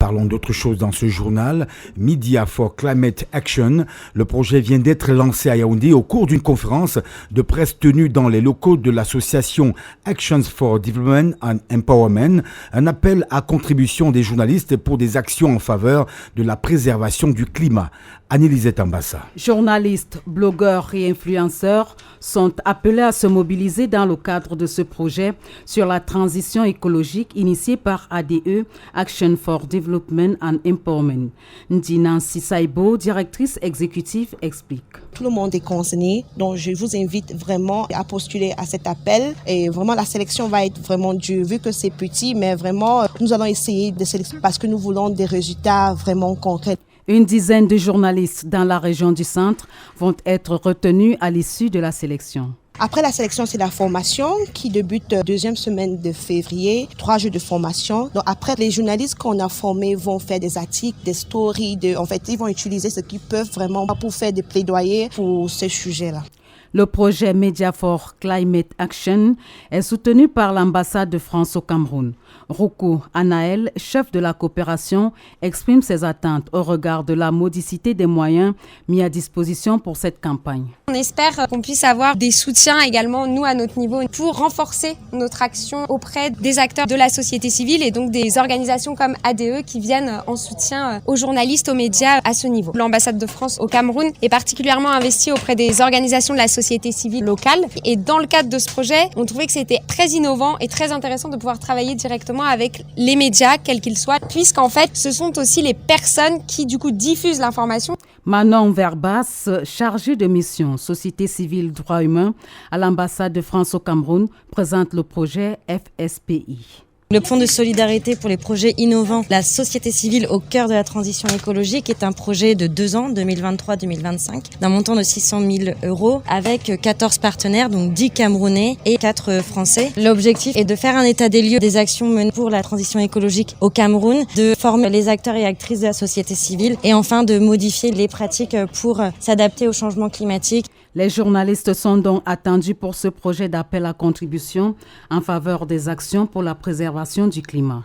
Parlons d'autre chose dans ce journal. Media for Climate Action. Le projet vient d'être lancé à Yaoundé au cours d'une conférence de presse tenue dans les locaux de l'association Actions for Development and Empowerment. Un appel à contribution des journalistes pour des actions en faveur de la préservation du climat. Anne-Elisabeth Ambassa. Journalistes, blogueurs et influenceurs sont appelés à se mobiliser dans le cadre de ce projet sur la transition écologique initié par ADE, Action for Development and Empowerment. Nancy Saibo, directrice exécutive, explique. Tout le monde est concerné, donc je vous invite vraiment à postuler à cet appel. Et vraiment, la sélection va être vraiment dure, vu que c'est petit, mais vraiment, nous allons essayer de sélectionner parce que nous voulons des résultats vraiment concrets. Une dizaine de journalistes dans la région du centre vont être retenus à l'issue de la sélection. Après la sélection, c'est la formation qui débute deuxième semaine de février, 3 jours de formation. Donc après, les journalistes qu'on a formés vont faire des articles, des stories. En fait, ils vont utiliser ce qu'ils peuvent vraiment pour faire des plaidoyers pour ce sujet-là. Le projet Media for Climate Action est soutenu par l'ambassade de France au Cameroun. Roukou Anaël, chef de la coopération, exprime ses attentes au regard de la modicité des moyens mis à disposition pour cette campagne. On espère qu'on puisse avoir des soutiens également, nous, à notre niveau, pour renforcer notre action auprès des acteurs de la société civile et donc des organisations comme ADE qui viennent en soutien aux journalistes, aux médias à ce niveau. L'ambassade de France au Cameroun est particulièrement investie auprès des organisations de la société civile locale. Et dans le cadre de ce projet, on trouvait que c'était très innovant et très intéressant de pouvoir travailler directement avec les médias, quels qu'ils soient, puisqu'en fait, ce sont aussi les personnes qui, du coup, diffusent l'information. Manon Verbas, chargée de mission Société civile droits humains à l'ambassade de France au Cameroun, présente le projet FSPI. Le Fonds de solidarité pour les projets innovants, la société civile au cœur de la transition écologique est un projet de 2 ans, 2023-2025, d'un montant de 600 000 € avec 14 partenaires, donc 10 Camerounais et 4 Français. L'objectif est de faire un état des lieux des actions menées pour la transition écologique au Cameroun, de former les acteurs et actrices de la société civile et enfin de modifier les pratiques pour s'adapter au changement climatique. Les journalistes sont donc attendus pour ce projet d'appel à contribution en faveur des actions pour la préservation du climat.